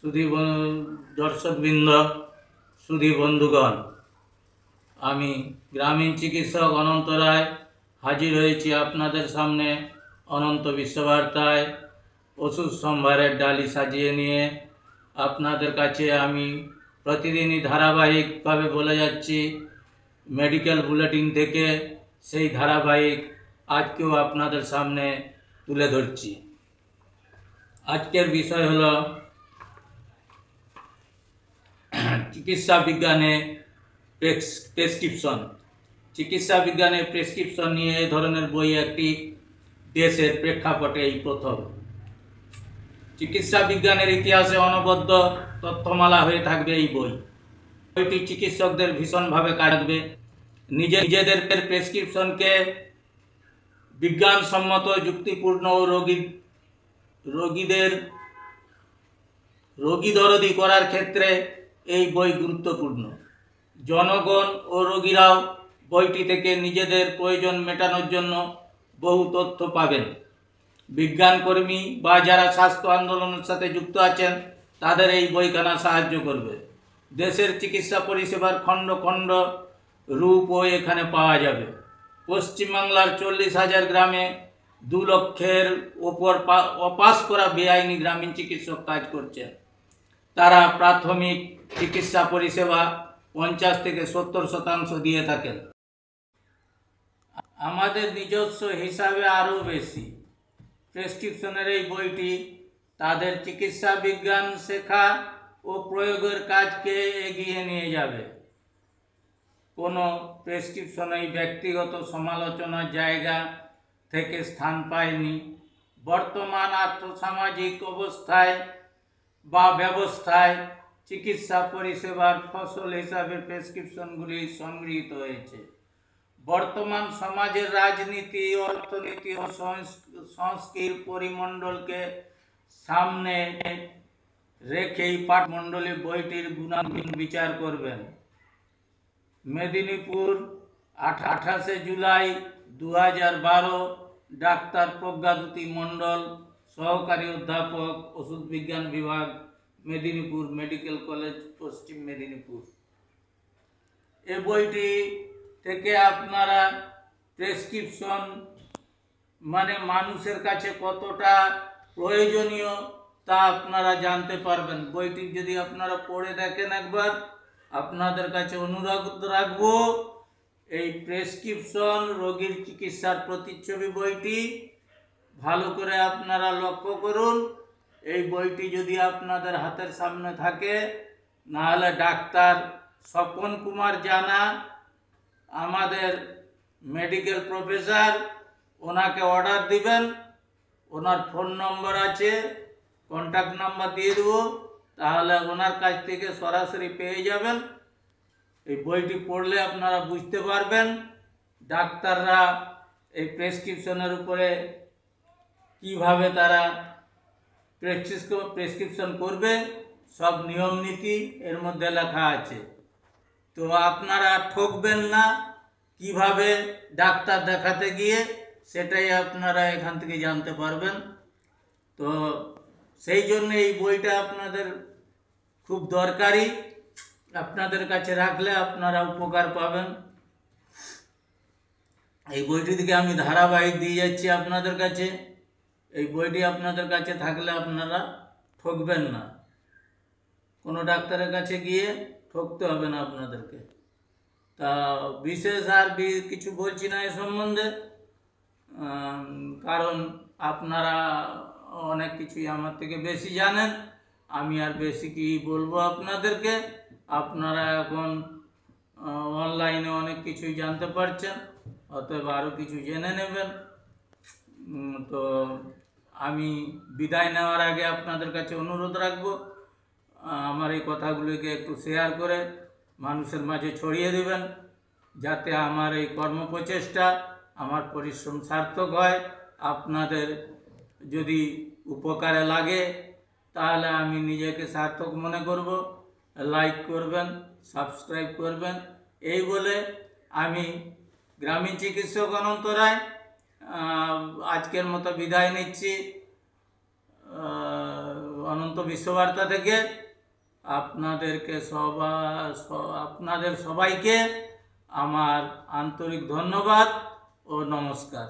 सुधी दर्शकबृंद सुधी बंधुगण आमी ग्रामीण चिकित्सक अनंत राय हाजिर हয়েছি আপনাদের सामने अनंत विश्वबार्ताय ओषुध सम्भारेर डाली सजिए निये আপনাদের কাছে আমি প্রতিদিনই ধারাবাহিকভাবে বলে যাচ্ছি মেডিকেল বুলেটিন থেকে সেই ধারাবাহিক আজকেও আপনাদের সামনে তুলে ধরছি। আজকের বিষয় হলো चिकित्सा विज्ञाने प्रेसक्रिप्शन। चिकित्सा विज्ञाने प्रेसक्रिप्शन निये ए धरनेर बई एकटी देशेर प्रेक्षापटे এই प्रथम। चिकित्सा विज्ञानेर इतिहासे अनबद्ध तथ्यमाला हये थाकबे এই বই। বইটি चिकित्सकदेर भीषणभावे काटবে নিজেদের প্রেসক্রিপশনকে বিজ্ঞানসম্মত যুক্তিপূর্ণ ও রোগী দরদি করার ক্ষেত্রে এই বই গুরুত্বপূর্ণ। জনগণ ও রোগীরাও বইটি থেকে নিজেদের প্রয়োজন মেটানোর জন্য বহু তথ্য পাবেন। বিজ্ঞানকর্মী বা যারা স্বাস্থ্য আন্দোলনের সাথে যুক্ত আছেন তাদের এই বইখানা সাহায্য করবে। দেশের চিকিৎসা পরিষেবার খণ্ড খণ্ড রূপও এখানে পাওয়া যাবে। পশ্চিমবাংলার 40,000 গ্রামে 2 লক্ষের ওপর অপাস করা বেআইনি গ্রামীণ চিকিৎসক কাজ করছেন। তারা প্রাথমিক চিকিৎসা পরিষেবা 50 থেকে 70% দিয়ে থাকেন। আমাদের নিজস্ব হিসাবে আরও বেশি। প্রেসক্রিপশনের এই বইটি তাদের চিকিৎসা বিজ্ঞান শেখা ও প্রয়োগের কাজকে এগিয়ে নিয়ে যাবে। কোনো প্রেসক্রিপশনই ব্যক্তিগত সমালোচনার জায়গা থেকে স্থান পায়নি। বর্তমান আর্থসামাজিক অবস্থায় বা ব্যবস্থায় চিকিৎসা পরিষেবার ফসল হিসাবে প্রেসক্রিপশনগুলি সংগৃহীত হয়েছে। বর্তমান সমাজের রাজনীতি, অর্থনীতি ও সংস্কৃতির পরিমণ্ডলকে সামনে রেখেই পাঠমণ্ডলী বইটির গুণাগুণ বিচার করবেন। মেদিনীপুর 28 জুলাই 2012 ডাক্তার প্রজ্ঞাদুতি মণ্ডল, সহকারী অধ্যাপক, ওষুধ বিজ্ঞান বিভাগ, মেদিনীপুর মেডিকেল কলেজ, পশ্চিম মেদিনীপুর। এ বইটি থেকে আপনারা প্রেসক্রিপশন মানে মানুষের কাছে কতটা প্রয়োজনীয় তা আপনারা জানতে পারবেন। বইটি যদি আপনারা পড়ে দেখেন একবার, আপনাদের কাছে অনুরোধ রাখবো এই প্রেসক্রিপশন রোগীর চিকিৎসার প্রতিচ্ছবি বইটি ভালো করে আপনারা লক্ষ্য করুন। এই বইটি যদি আপনাদের হাতের সামনে থাকে, নাহলে ডাক্তার স্বপন কুমার জানা আমাদের মেডিকেল প্রফেসর, ওনাকে অর্ডার দিবেন। ওনার ফোন নম্বর আছে, কন্ট্যাক্ট নাম্বার দিয়ে দেবো, তাহলে ওনার কাছ থেকে সরাসরি পেয়ে যাবেন। এই বইটি পড়লে আপনারা বুঝতে পারবেন ডাক্তাররা এই প্রেসক্রিপশনের উপরে কিভাবে তারা প্রেসক্রিপশন করবে, সব নিয়ম নীতি এর মধ্যে লেখা আছে। তো আপনারা ঠকবেন না কিভাবে ডাক্তার দেখাতে গিয়ে, সেটাই আপনারা এখান থেকে জানতে পারবেন। তো সেই জন্য এই বইটা আপনাদের খুব দরকারি। আপনাদের কাছে রাখলে আপনারা উপকার পাবেন। এই বইটি থেকে আমি ধারাবাহিক দিয়ে যাচ্ছি আপনাদের কাছে। এই বইটি আপনাদের কাছে থাকলে আপনারা ঠকবেন না। কোনো ডাক্তারের কাছে গিয়ে ঠকতে হবে না আপনাদেরকে। তা বিশেষ আর কিছু বলছি না এ সম্বন্ধে, কারণ আপনারা অনেক কিছুই আমার থেকে বেশি জানেন। আমি আর বেশি কি বলবো আপনাদেরকে। আপনারা এখন অনলাইনে অনেক কিছুই জানতে পারছেন, অতএব আরও কিছু জেনে নেবেন। তো আমি বিদায় নেওয়ার আগে আপনাদের কাছে অনুরোধ রাখবো, আমার এই কথাগুলিকে একটু শেয়ার করে মানুষের মাঝে ছড়িয়ে দেবেন, যাতে আমার এই কর্মপ্রচেষ্টা, আমার পরিশ্রম সার্থক হয়। আপনাদের যদি উপকারে লাগে তাহলে আমি নিজেকে সার্থক মনে করব। লাইক করবেন, সাবস্ক্রাইব করবেন। এই বলে আমি গ্রামীণ চিকিৎসক অনন্ত রায় আজকের মতো বিদায় নিচ্ছি। অনন্ত বিশ্ববার্তা থেকে আপনাদের সবাইকে আমার আন্তরিক ধন্যবাদ ও নমস্কার।